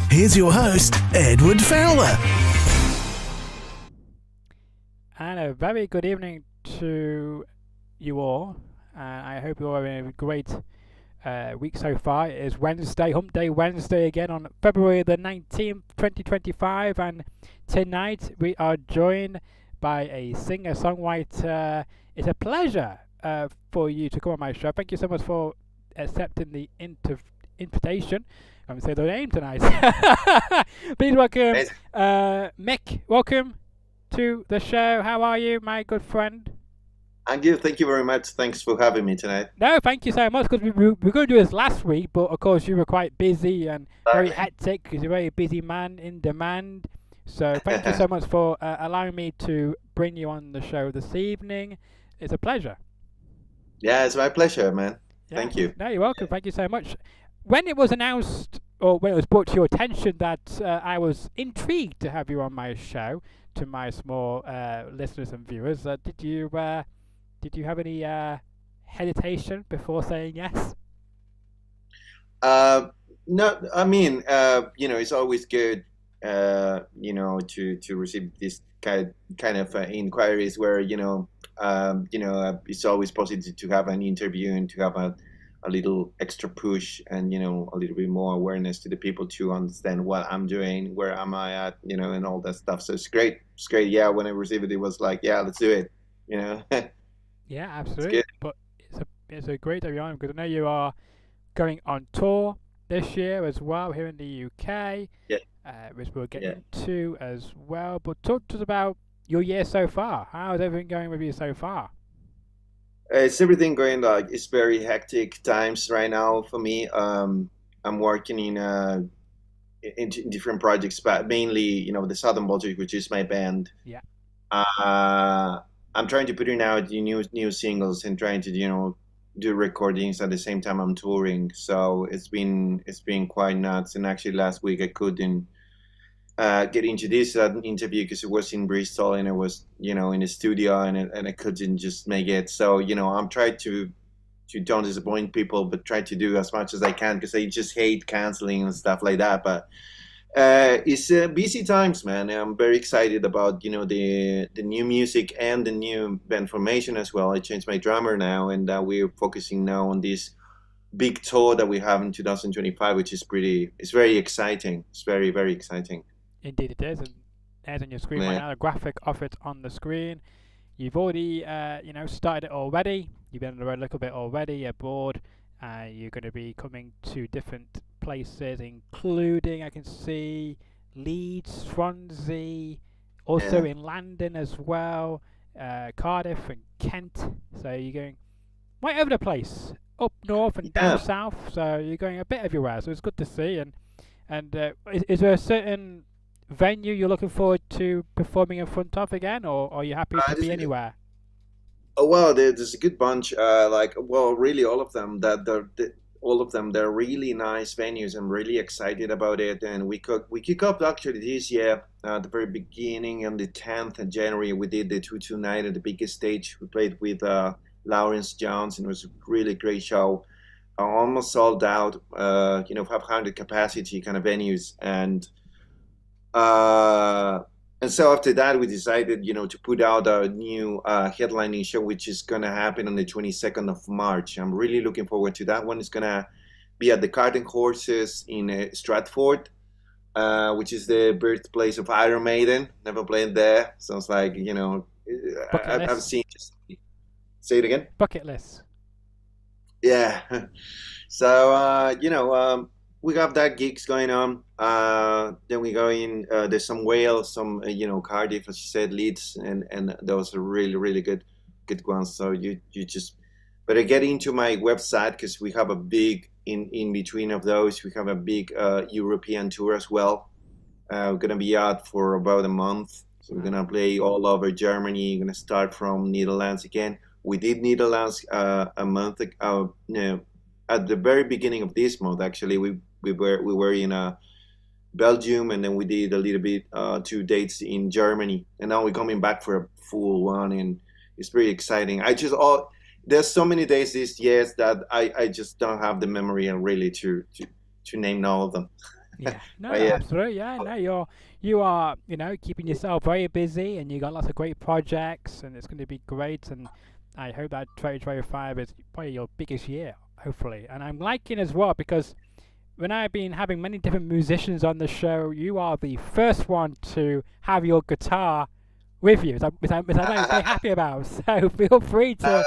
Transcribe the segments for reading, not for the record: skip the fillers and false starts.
Here's your host, Edward Fowler. And a very good evening to you all. I hope you're having a great week so far. It is Wednesday, Hump Day Wednesday again on February the 19th, 2025. And tonight we are joined by a singer-songwriter. It's a pleasure for you to come on my show. Thank you so much for accepting the invitation. I'm going to say the name tonight. Please welcome Mick. Welcome to the show. How are you, my good friend? I'm good. Thank you very much. Thanks for having me tonight. No, thank you so much, because we were going to do this last week, but of course you were quite busy and very hectic because you're a very busy man in demand. So thank you so much for allowing me to bring you on the show this evening. It's a pleasure. Yeah, it's my pleasure, man. Yeah. Thank you. No, you're welcome. Thank you so much. When it was announced, or when it was brought to your attention that I was intrigued to have you on my show, to my small listeners and viewers, did you have any hesitation before saying yes? No, I mean, it's always good, to receive this kind of inquiries where, it's always positive to have an interview and to have a little extra push and, a little bit more awareness to the people to understand what I'm doing, where am I at, and all that stuff. So it's great. It's great. Yeah, when I received it, it was like, yeah, let's do it, Yeah, absolutely. But it's a great to be on, because I know you are going on tour this year as well here in the UK, which we'll get into as well. But talk to us about your year so far. How's everything going with you so far? It's everything going it's very hectic times right now for me. I'm working in different projects, but mainly the Southern Vultures, which is my band. Yeah. I'm trying to put in out new singles and trying to do recordings at the same time I'm touring. So it's been quite nuts. And actually last week I couldn't get into this interview because it was in Bristol and it was in the studio and I couldn't just make it. So I'm trying to don't disappoint people, but try to do as much as I can, because I just hate canceling and stuff like that. But it's busy times, man. I'm very excited about the new music and the new band formation as well. I changed my drummer now, and we're focusing now on this big tour that we have in 2025, which is it's very exciting. It's very, very exciting. Indeed it is, and there's on your screen right now, a graphic of it on the screen. You've already started it already. You've been on the road a little bit already. You're bored. You're going to be coming to different places, including, I can see, Leeds, Swansea, also in London as well, Cardiff and Kent. So you're going right over the place, up north and down south. So you're going a bit everywhere. So it's good to see. And is there a certain venue you're looking forward to performing in front of again, or are you happy to be anywhere? Oh well, there's a good bunch. Really all of them. All of them. They're really nice venues. I'm really excited about it. And we kick off actually this year at the very beginning on the 10th of January. We did the 2 night at the biggest stage. We played with Lawrence Jones, and it was a really great show. Almost sold out. 500 capacity kind of venues, and so after that, we decided, to put out a new headlining show, which is going to happen on the 22nd of March. I'm really looking forward to that one. It's going to be at the Cart and Horses in Stratford, which is the birthplace of Iron Maiden. Never played there. Sounds like, I've seen. Say it again? Bucket list. Yeah. So, we have that gigs going on. Then we go in. There's some Wales, some Cardiff, as you said, Leeds, and those are really, really good ones. So you just better get into my website, because we have a big in between of those. We have a big European tour as well. We're gonna be out for about a month. So we're gonna play all over Germany. We're gonna start from Netherlands again. We did Netherlands a month ago. At the very beginning of this month, actually, we were in Belgium, and then we did a little bit 2 dates in Germany, and now we're coming back for a full one, and it's pretty exciting. There's so many days this year that I just don't have the memory and really to name all of them. Yeah, no, But yeah, absolutely, yeah, no, you are, keeping yourself very busy, and you got lots of great projects, and it's going to be great, and I hope that 2025 is probably your biggest year, hopefully, and I'm liking as well because when I've been having many different musicians on the show, you are the first one to have your guitar with you, which I'm very happy about. So feel free uh,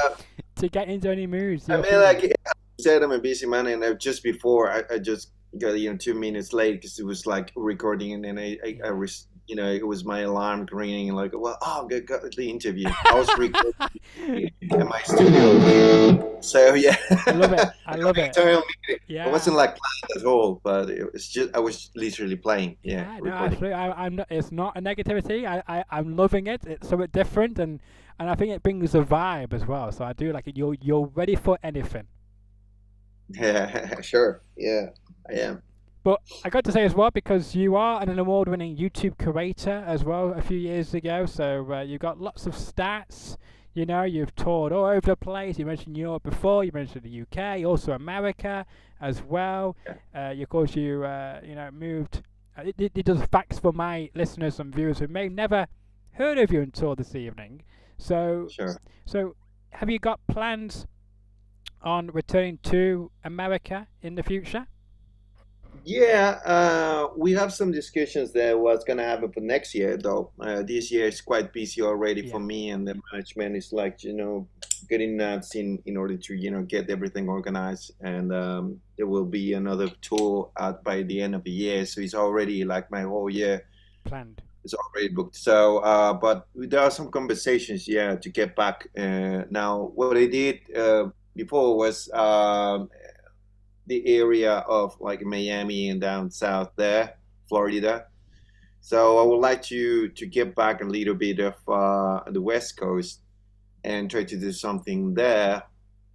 to get into any moods I you're mean, feeling. like I said, I'm a busy man, and just before I just got 2 minutes late because it was like recording, and then I Yeah. was it was my alarm ringing, like, well, oh, got the interview. I was recording in my studio, so yeah, I love it. I I got love an it. internal meeting. It Yeah. wasn't like planned at all, but it's just I was literally playing, yeah, Yeah, no, recording. absolutely. I'm not. It's not a negativity. I'm loving it. It's something different, and I think it brings a vibe as well. So I do like it. You're ready for anything. Yeah, sure, yeah, I am. But I got to say as well, because you are an award-winning YouTube creator as well a few years ago, so you've got lots of stats. You've toured all over the place. You mentioned Europe before. You mentioned the UK, also America as well. Yeah, Of course, moved. It does facts for my listeners and viewers who may have never heard of you until this evening. So, sure. so have you got plans on returning to America in the future? Yeah, we have some discussions there. What's gonna happen for next year, though? This year is quite busy already for Yeah. me, and the management is like, getting nuts in order to, get everything organized. And there will be another tour out by the end of the year, so it's already like my whole year Planned. is already booked. So, but there are some conversations, yeah, to get back. Now, what I did before was the area of like Miami and down south there, Florida. So I would like to get back a little bit of the West Coast and try to do something there,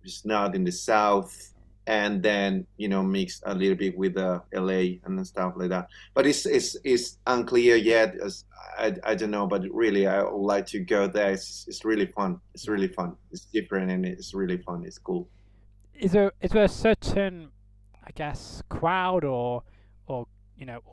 just not in the South, and then mix a little bit with LA and stuff like that. But it's unclear yet. As I don't know, but really I would like to go there. It's really fun. It's Yeah. really fun. It's different and it's really fun. It's cool. Is there a certain, I guess, crowd or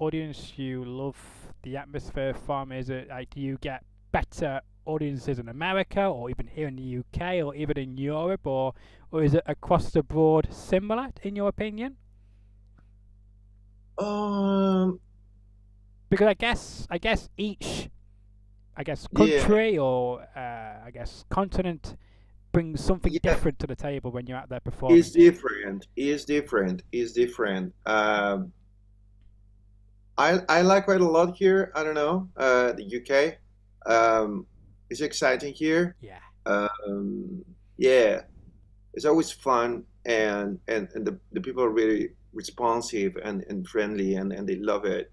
audience you love the atmosphere from? Is it like, do you get better audiences in America or even here in the UK or even in Europe, or is it across the board similar in your opinion? Um, Because I guess each, I guess, yeah, country or I guess continent brings something yeah. different to the table when you're out there It's performing. different. It's different. It's different. I like quite a lot here. I don't know. The UK. It's exciting here. Yeah. Um, yeah, it's always fun, and the people are really responsive and friendly, and they love it.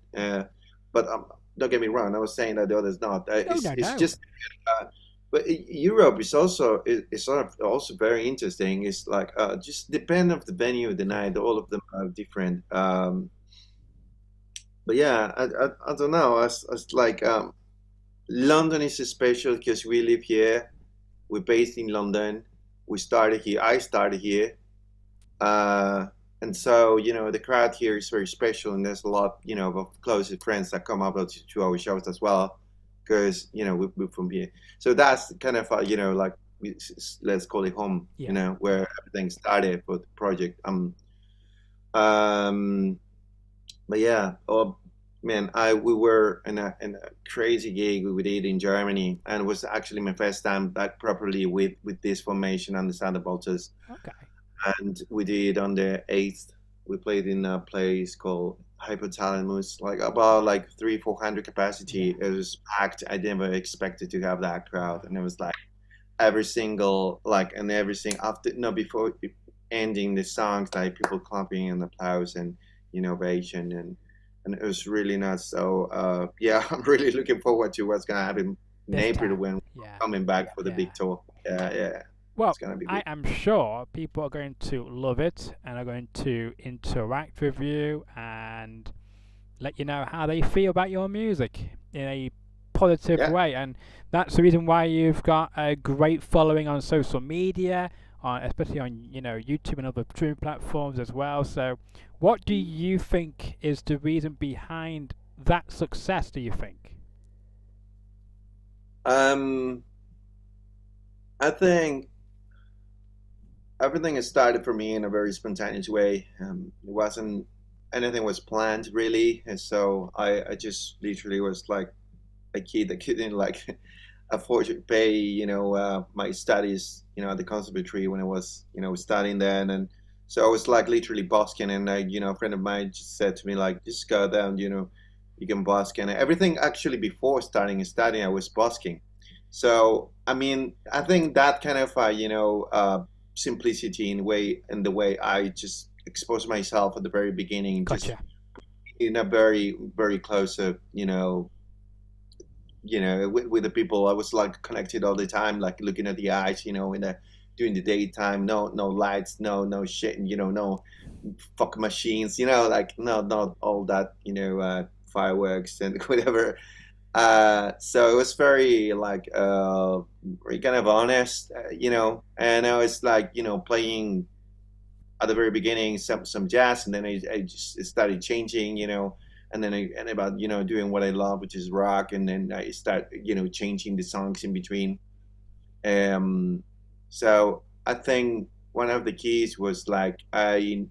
But don't get me wrong. I was saying that the others not. No, It's no, it's no. just. But Europe is also is sort of also very interesting. It's like just depend of the venue of the Yeah. night. All of them are different. But yeah, I don't know. As like London is special because we live here. We're based in London. We started here. I started here. Uh, and so, the crowd here is very special, and there's a lot, of closest friends that come up to our shows as well, because, we're from here. So that's kind of, like, let's call it home, Yeah. where everything started for the project. Um, but yeah, oh man, we were in a crazy gig we did in Germany, and it was actually my first time back properly with this formation and the Vultures. Okay. And we did on the 8th. We played in a place called Hypothalamus, like about like 300-400 Yeah. capacity. It was packed. I never expected to have that crowd, Wow. and it was like every single like and everything after no before ending the songs, like people clapping and applause and ovation, and it was really nuts. So yeah, I'm really looking forward to what's gonna happen in This April time. when we're Yeah. coming back for the Yeah. big tour. Yeah, yeah, Well, it's gonna be I good. am sure people are going to love it and are going to interact with you and let you know how they feel about your music in a positive Yeah, way. And that's the reason why you've got a great following on social media, on, especially on YouTube and other streaming platforms as well. So, what do you think is the reason behind that success? Do you think? Um, I think everything has started for me in a very spontaneous way. It wasn't anything was planned really, and so I just literally was like a kid that couldn't like afford to pay, my studies, at the conservatory when I was, studying then, and so I was like literally busking, and a friend of mine just said to me like, just go down, you can busk, and everything actually before starting studying, I was busking. So I mean, I think that kind of, simplicity in the way I just exposed myself at the very beginning, just Gotcha. in a very very close, with the people. I was like connected all the time, like looking at the eyes, in the during the daytime. No lights, no shit, no fuck machines, like no, not all that, fireworks and whatever. So it was very like very kind of honest, and I was like, playing at the very beginning some jazz, and then I just started changing, and then I ended up, doing what I love, which is rock, and then I start, changing the songs in between. Um, so I think one of the keys was like I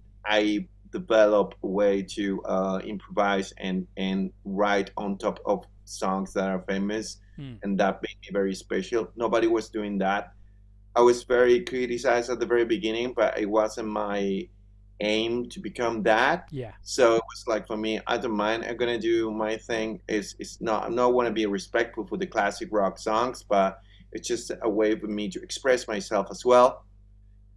developed a way to improvise and write on top of songs that are famous, Hmm. and that made me very special. Nobody was doing that. I was very criticized at the very beginning, but it wasn't my aim to become that. Yeah. So it was like for me, I don't mind. I'm gonna do my thing. It's not. I don't want to be respectful for the classic rock songs, but it's just a way for me to express myself as well.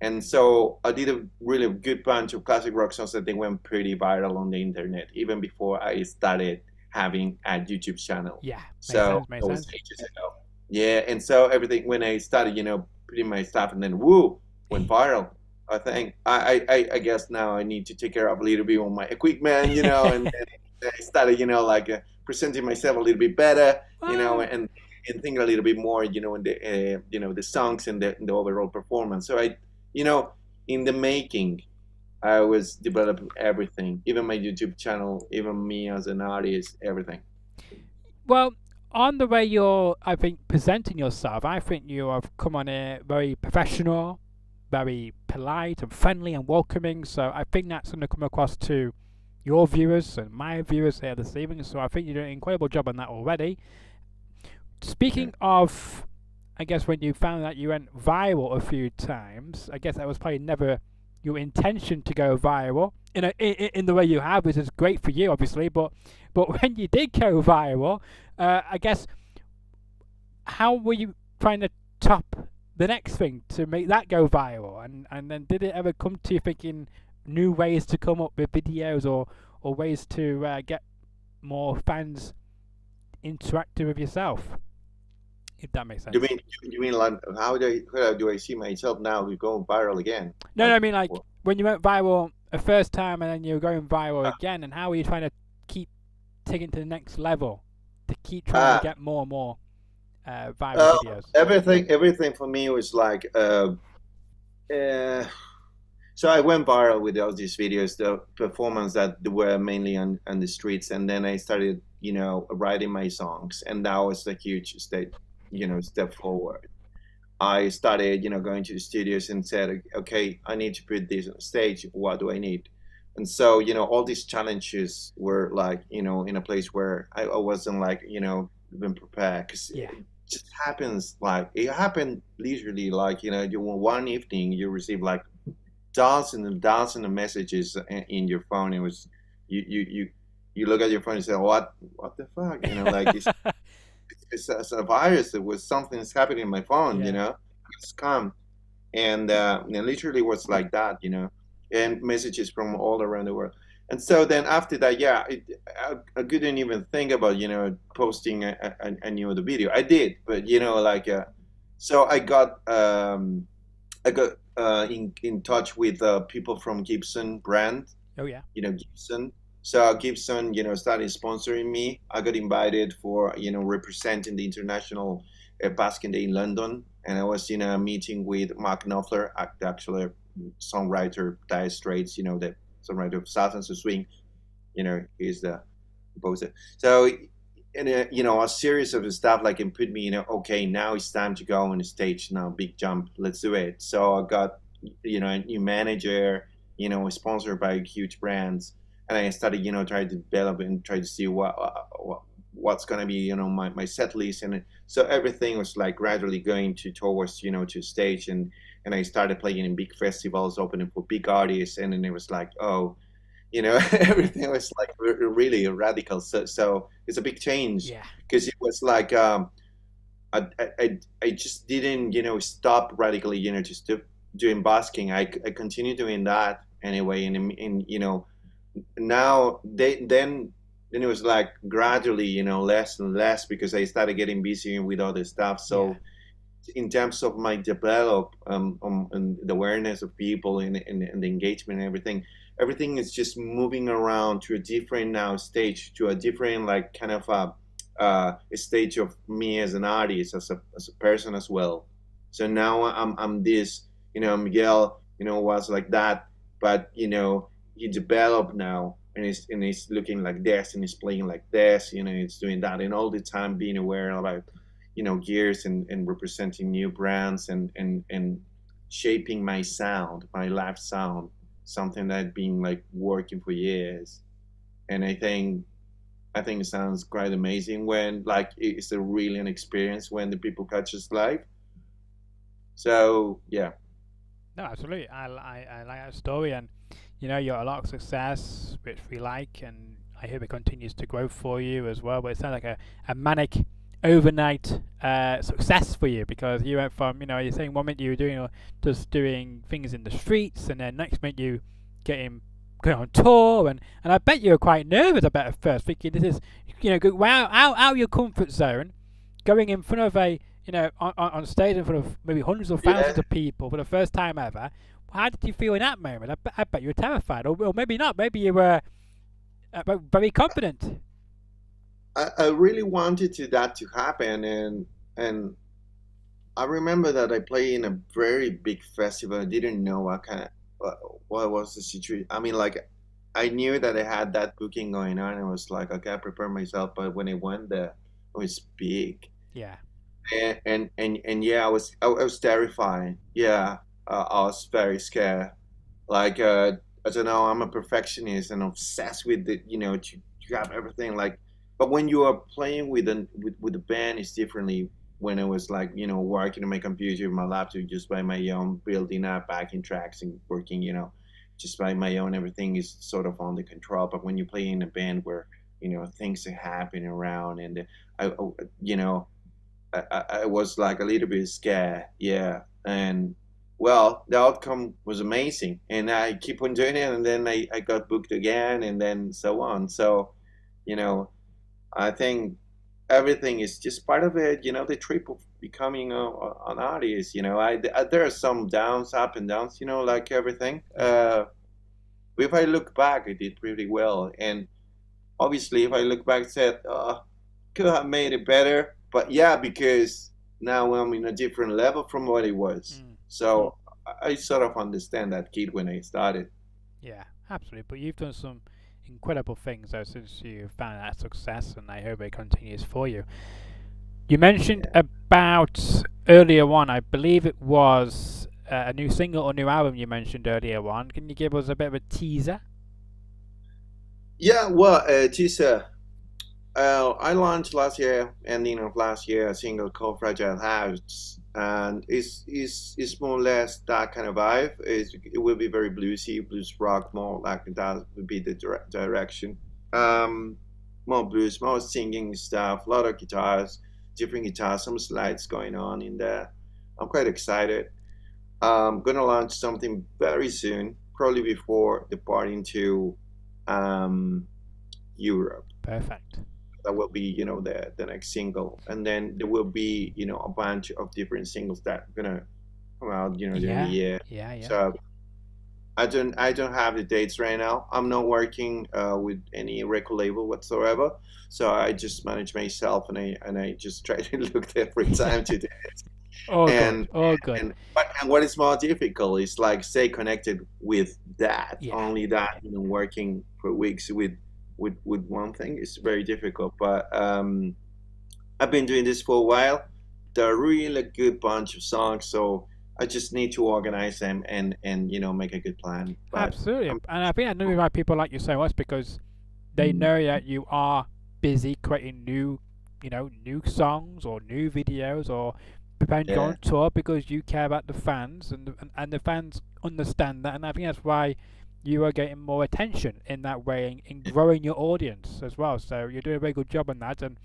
And so I did a really good bunch of classic rock songs that they went pretty viral on the internet, even before I started having a YouTube channel. Yeah. Makes So sense. Makes it was sense. ages ago. Yeah, and so everything when I started, putting my stuff, and then woo, went viral. I think I guess now I need to take care of a little bit on my equipment, and I started, like presenting myself a little bit better, Wow. and think a little bit more, in the the songs and the overall performance. So you know, in the making, I was developing everything, even my YouTube channel, even me as an artist, everything. Well, on the way you're, I think, presenting yourself, I think you have come on here very professional, very polite and friendly and welcoming. So I think that's going to come across to your viewers and my viewers here this evening. So I think you're doing an incredible job on that already. Yeah. Speaking of, I guess when you found that you went viral a few times, I guess that was probably never your intention to go viral in the way you have, which is great for you, obviously. But when you did go viral, I guess how were you trying to top the next thing to make that go viral? And then did it ever come to you thinking new ways to come up with videos or ways to get more fans interacting with yourself? If that makes You sense. mean you mean like how do I see myself now going viral again? No, no, I Like, mean like what? when you went viral a first time and then you're going viral again, and how are you trying to keep taking to the next level to keep trying to Ah, get more and more viral videos? everything for me was like uh, so I went viral with all these videos, the performance that were mainly on the streets, and then I started, writing my songs, and that was a huge step forward. I started, going to the studios and said, okay, I need to put this on stage. What do I need? And so, all these challenges were like, in a place where I wasn't like, even prepared, because Yeah, it just happens like it happened literally like, you one evening you receive like dozens and dozens of messages in your phone. It was you look at your phone and say, what the fuck? Like it's a virus. It was something that's happening in my phone. yeah, It's come, and literally was like that. And messages from all around the world. And so then after that, yeah, I couldn't even think about posting a new video. I did, but like so I got in touch with people from Gibson brand, oh yeah, Gibson. So Gibson, started sponsoring me. I got invited for, representing the international a basking day in London, and I was in a meeting with Mark Knopfler, actually songwriter, Dire Straits, the songwriter of Sultans of Swing. He's the composer. So, and a series of stuff like and put me, okay, now it's time to go on the stage now, big jump, let's do it. So I got, a new manager, sponsored by huge brands, and I started, trying to develop and try to see what's gonna be, my set list, and so everything was like gradually going towards, to stage, and I started playing in big festivals, opening for big artists, and then it was like, oh, everything was like really radical. So it's a big change Yeah. because it was like I just didn't stop radically just doing basking. I continued doing that anyway, and now then it was like gradually less and less because I started getting busy with other stuff. So in terms of my develop and the awareness of people and the engagement and everything is just moving around to a different now stage, to a different like kind of a stage of me as an artist, as a person as well. So now I'm this, Miguel, was like that, but he developed now, and he's looking like this, and he's playing like this, he's doing that, and all the time being aware about gears and representing new brands and shaping my sound, my live sound, something that I've been like working for years. And I think it sounds quite amazing when like it's a really an experience when the people catch us live. So yeah. No, absolutely. I like that story, and you're a lot of success, which we like, and I hope it continues to grow for you as well. But it sounds like a manic overnight success for you, because you went from you're saying one minute you were just doing things in the streets, and then next minute you going on tour, and I bet you were quite nervous. I bet at first, thinking this is wow, out of your comfort zone, going in front of on stage in front of maybe hundreds of thousands of people for the first time ever. How did you feel in that moment? I bet you were terrified, or maybe not. Maybe you were very confident. I really wanted that to happen, and I remember that I played in a very big festival. I didn't know what was the situation. I mean, like I knew that I had that booking going on. I was like, okay, I prepare myself. But when I went there, it was big, Yeah. and yeah, I was terrified. Yeah, I was very scared. Like I don't know, I'm a perfectionist and obsessed with to have everything like. But when you are playing with the band, it's differently. When I was like working on my computer, my laptop, just by my own, building up backing tracks and working, just by my own, everything is sort of under control. But when you play in a band where things are happening around, and you know I was like a little bit scared, yeah. And well, the outcome was amazing, and I keep on doing it, and then I got booked again, and then so on. So, you know, I think everything is just part of it. The trip of becoming an artist. There are some downs, up and downs. Like everything. If I look back, I did pretty well, and obviously, if I look back, said, could have made it better. But yeah, because now I'm in a different level from what it was. So I sort of understand that kid when I started. Yeah, absolutely. But you've done some incredible things though since you found that success, and I hope it continues for you. You mentioned about earlier on, I believe it was a new single or new album you mentioned earlier on. Can you give us a bit of a teaser? Yeah, well, teaser. I launched last year, ending of last year, a single called Fragile House, and it's more or less that kind of vibe. It will be very bluesy, blues rock, more like that would be the direction. Um, More blues, more singing stuff, a lot of guitars, different guitars, some slides going on in there. I'm quite excited. I'm gonna launch something very soon, probably before departing to um, Europe. Perfect. That will be the next single, and then there will be a bunch of different singles that are gonna come out during the year. Yeah. So I don't have the dates right now. I'm not working with any record label whatsoever. So I just manage myself, and I just try to look every time to do it. Oh, good. And Oh, good. and what is more difficult is like stay connected with that. Yeah. Only that, working for weeks with one thing is very difficult. But I've been doing this for a while. They're a really good bunch of songs, so I just need to organize them and make a good plan. But Absolutely. I'm, And I think I know why people like you so much because they know that you are busy creating new songs or new videos or preparing to go yeah, on tour because you care about the fans and the fans understand that. And I think that's why you are getting more attention in that way in growing your audience as well. So you're doing a very good job on that. And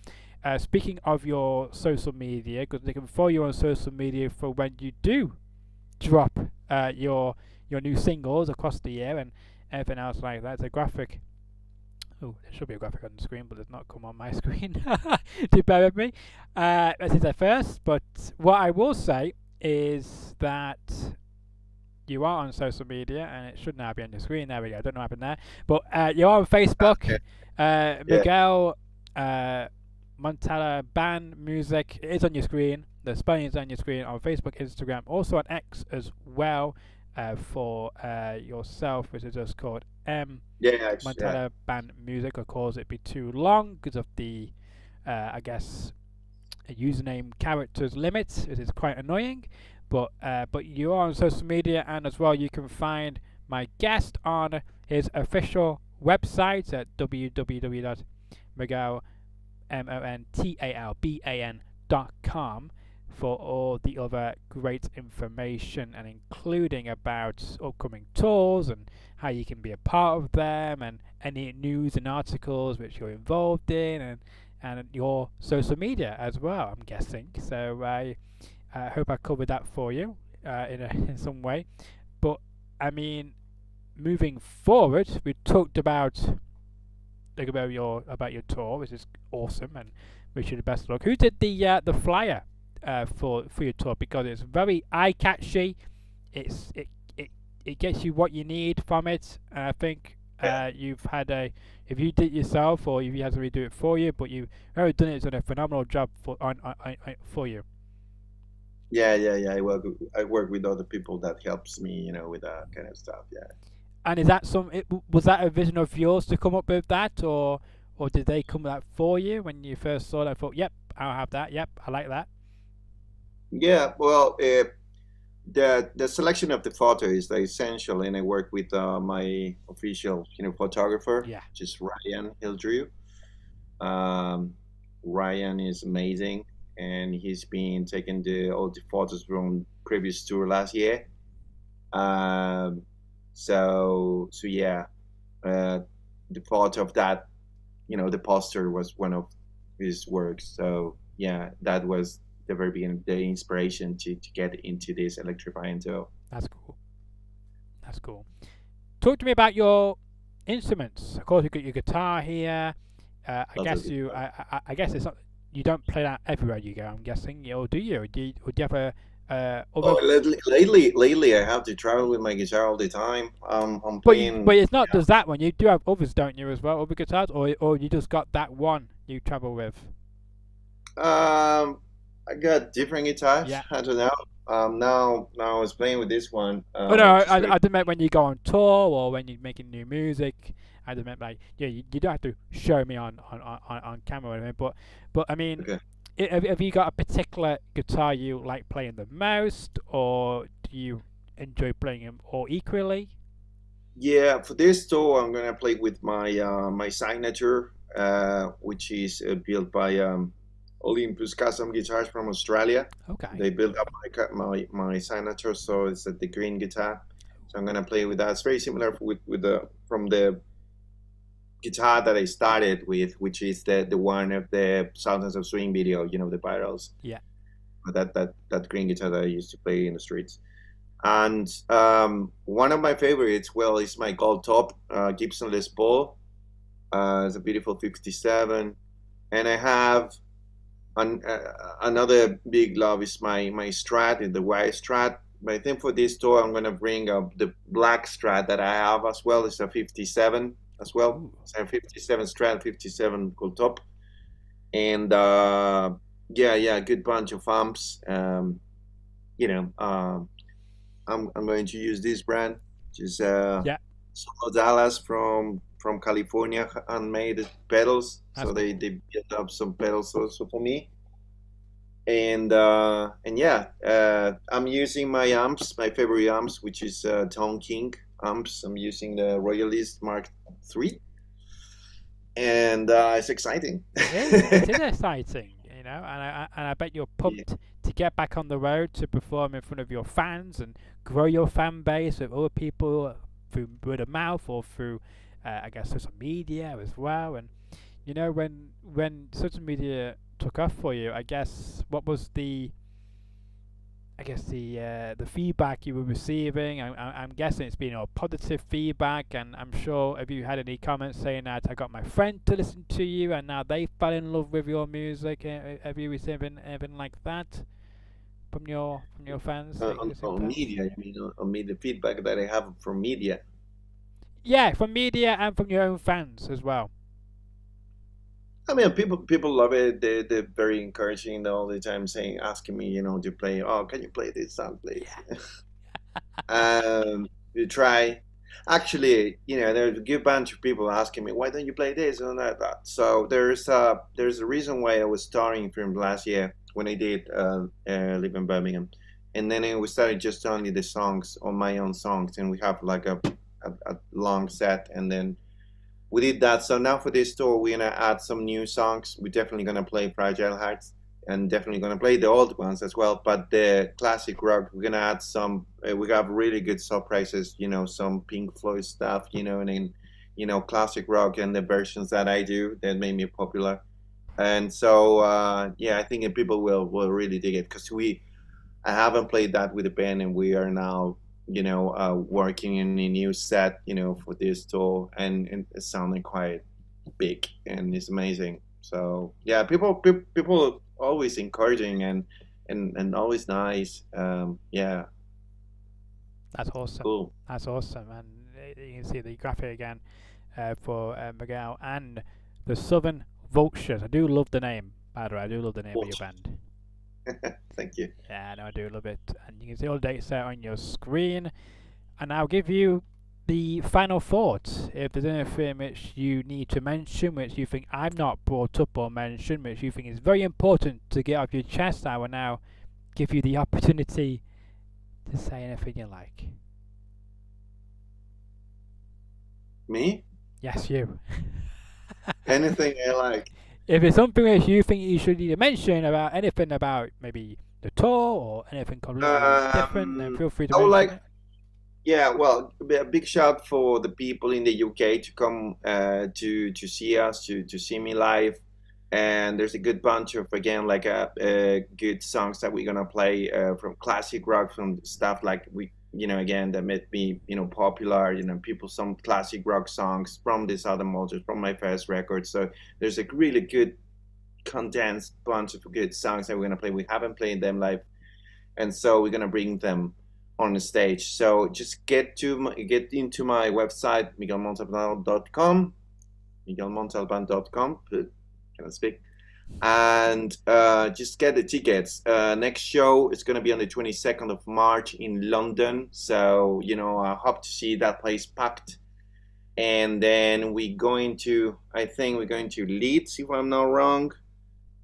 speaking of your social media, because they can follow you on social media for when you do drop your new singles across the year and everything else like that. It's a graphic. Oh, there should be a graphic on the screen, but it's not come on my screen. Do bear with me. This is a first, but what I will say is that you are on social media, and it should now be on the screen. There we go. I don't know what happened there, but you're on Facebook. okay, yeah, Miguel Montalban Music. It is on your screen. The spelling is on your screen on Facebook, Instagram, also on X as well. For yourself, which is just called M yeah, yeah. Montalban Music. Of course, it'd be too long because of the, I guess, a username characters limit. It is quite annoying, but you are on social media, and as well you can find my guest on his official website at www.montalban.com for all the other great information, and including about upcoming tours and how you can be a part of them and any news and articles which you're involved in, and your social media as well, I'm guessing. So I hope I covered that for you in some way. But I mean, moving forward, we talked about your tour, which is awesome, and wish you the best of luck. Who did the flyer for your tour? Because it's very eye catchy. It gets you what you need from it. And I think you've had if you did it yourself or if you had somebody do it for you, but you've already done it, it's done a phenomenal job for you. Yeah. I work with other people that helps me, with that kind of stuff. Yeah. And is that was that a vision of yours to come up with that, or did they come with that for you when you first saw that? I thought, yep, I'll have that. Yep, I like that. Yeah. Well, the selection of the photo is the essential, and I work with my official, photographer, Yeah. just Ryan Hildrew. Um, Ryan is amazing, and he's been taking all the photos from previous tour last year. Um, so yeah, uh, the photo of that, the poster was one of his works. So yeah, that was the very beginning, the inspiration to get into this electrifying tour. That's cool. That's cool. Talk to me about your instruments. Of course, you got your guitar here. I Lots of guess it. I guess it's not. You don't play that everywhere you go. I'm guessing, or do you? Or do you have a other? Oh, lately, I have to travel with my guitar all the time. I'm But playing. it's not just that one. You do have others, don't you, as well? Other guitars, or you just got that one you travel with? I got different guitars. Yeah. I don't know. Now I was playing with this one, Oh no, which is I very. didn't mean when you go on tour or when you're making new music. I didn't meant like yeah, you don't have to show me on camera or anything. But I mean, Okay. have you got a particular guitar you like playing the most, or do you enjoy playing them all equally? Yeah, for this tour, I'm gonna play with my signature, which is built by Olympus Custom Guitars from Australia. Okay. They built up my signature, so it's the green guitar. So I'm gonna play with that. It's very similar with the from the guitar that I started with, which is the one of the Sultans of Swing video, the virals. Yeah. That green guitar that I used to play in the streets. And one of my favorites, well, is my gold top Gibson Les Paul. It's a beautiful 57. And I have another big love is my Strat, the Y Strat. but I think for this tour, I'm gonna bring up the black Strat that I have as well. It's a 57 as well. Ooh. It's a 57 Strat, 57 cool top, and yeah, good bunch of amps. You know, I'm going to use this brand, which is Yeah, Solo Dallas from California, handmade pedals. that's So cool. they built up some pedals also for me. And yeah, I'm using my amps, my favorite amps, which is Tone King amps. I'm using the Royalist Mark III, and it's exciting. It is exciting, and I bet you're Yeah. pumped to get back on the road to perform in front of your fans and grow your fan base with other people through word of mouth or through, I guess, social media as well. And when social media took off for you, I guess what was the feedback you were receiving? I'm guessing it's been all positive feedback, and I'm sure, have you had any comments saying that I got my friend to listen to you and now they fell in love with your music? Have you received anything like that from your fans that you listen On to? media, I mean, on media feedback that I have from media. Yeah, from media and from your own fans as well. I mean, people love it. They're very encouraging all the time, saying, asking me, to play. Oh, can you play this song, please? Yeah. You try. Actually, there's a good bunch of people asking me, why don't you play this and that. So there's a reason why I was starting from last year when I did live in Birmingham, and then we started just only the songs on my own songs, and we have like a long set, and then we did that. So now for this tour, we're gonna add some new songs. We're definitely gonna play Fragile Hearts, and definitely gonna play the old ones as well. But the classic rock, we're gonna add some. We have really good surprises. Some Pink Floyd stuff. And then, classic rock and the versions that I do that made me popular. And so yeah, I think that people will really dig it because I haven't played that with the band, and we are now, working in a new set, for this tour, and it's sounding quite big, and it's amazing. So yeah, people always encouraging and always nice. Yeah, That's awesome. cool. That's awesome. And you can see the graphic again for Miguel and the Southern Vultures. I do love the name, by the way. I do love the name of your band. Thank you. Yeah, no, I do love it. And you can see all the dates there on your screen. And I'll give you the final thoughts. If there's anything which you need to mention, which you think I've not brought up or mentioned, which you think is very important to get off your chest, I will now give you the opportunity to say anything you like. Me? Yes, you. Anything I like. If it's something which you think you should either mention about anything about maybe the tour or anything completely different, then feel free to I would mention like. it. Yeah, well, a big shout for the people in the UK to come to see us, to see me live. And there's a good bunch of, again, like good songs that we're gonna play from classic rock, from stuff like again, that made me, popular. People, some classic rock songs from this album, also from my first record. So there's a really good condensed bunch of good songs that we're gonna play. We haven't played them live, and so we're gonna bring them on the stage. So just get into my website, miguelmontalban.com, miguelmontalban.com. Can I speak? And just get the tickets. Next show is going to be on the 22nd of March in London. So I hope to see that place packed. And then I think we're going to Leeds, if I'm not wrong,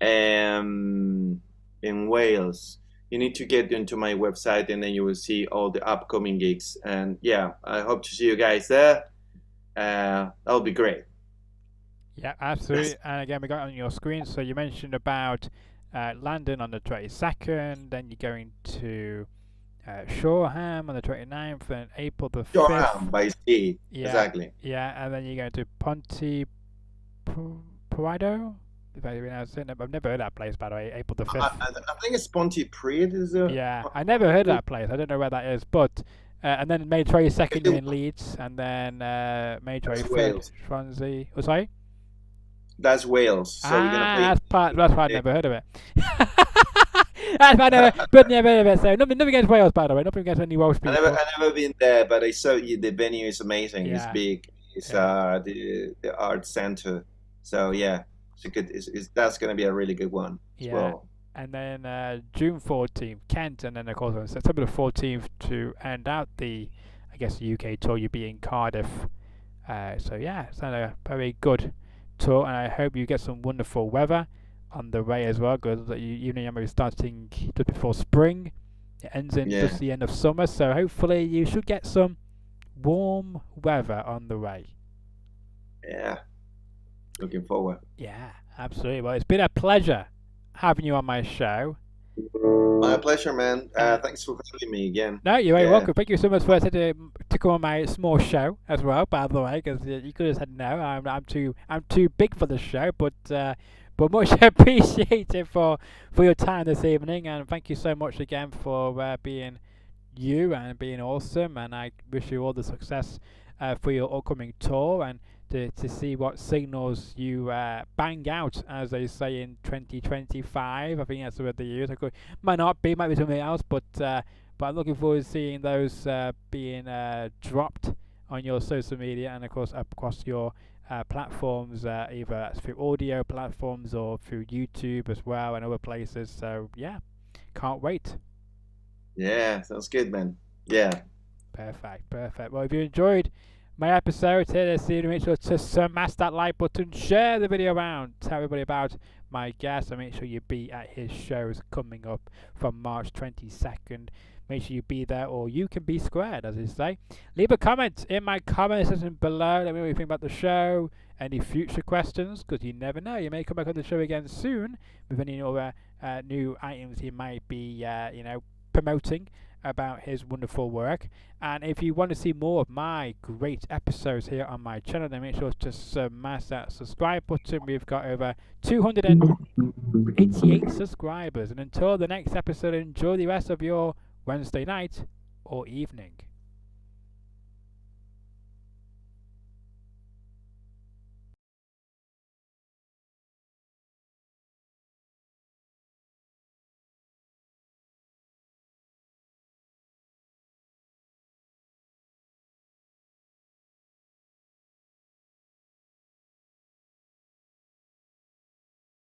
in Wales. You need to get into my website, and then you will see all the upcoming gigs. And yeah, I hope to see you guys there. That'll be great. Yeah, absolutely. And again, we got it on your screen. So you mentioned about London on the 22nd, then you're going to Shoreham on the 29th, and April the 5th. Shoreham by sea. Yeah, Exactly. yeah, and then you're going to Pontypridd. If I pronounce it, I've never heard that place, by the way. April the 5th. I think it's Pontypridd. Yeah, I never heard that place. I don't know where that is, but and then May 22nd you're in Leeds, and then May 23rd Swansea. Oh, sorry. That's Wales. So we're gonna play. That's why I've never heard of it. I know, but yeah, so nothing against Wales, by the way. Nothing against any Welsh people. I never been there, but I saw the venue is amazing. It's Yeah. big. It's Yeah. the art center. So yeah, that's gonna be a really good one as Yeah. well. And then June 14th, Kent, and then of course on September the 14th to end out the, I guess, the UK tour. You'll be in Cardiff. So yeah, it's a very good tour, and I hope you get some wonderful weather on the way as well. Because you know you're starting just before spring, it ends in Yeah. just the end of summer. So hopefully you should get some warm weather on the way. Yeah. Looking forward. Yeah, absolutely. Well, it's been a pleasure having you on my show. My pleasure, man. Thanks for having me again. No, you're very Yeah. welcome. Thank you so much for to come on my small show as well. By the way, because you could have said no, I'm too big for the show, but much appreciated for your time this evening, and thank you so much again for being you and being awesome. And I wish you all the success for your upcoming tour and to see what signals you bang out, as they say, in 2025. I think that's the word they use. Might not be, might be something else, but I'm looking forward to seeing those being dropped on your social media and of course across your platforms, either through audio platforms or through YouTube as well and other places. So yeah, can't wait. Yeah, sounds good, man. Yeah. Perfect. Well, if you enjoyed my episode here this evening, make sure to smash that like button, share the video around, tell everybody about my guest, and make sure you be at his shows coming up from March 22nd. Make sure you be there, or you can be squared, as they say. Leave a comment in my comment section below. Let me know what you think about the show, any future questions, because you never know, you may come back on the show again soon with any other new items he might be, promoting about his wonderful work. And if you want to see more of my great episodes here on my channel, then make sure to smash that subscribe button. We've got over 288 subscribers. And until the next episode, enjoy the rest of your Wednesday night or evening.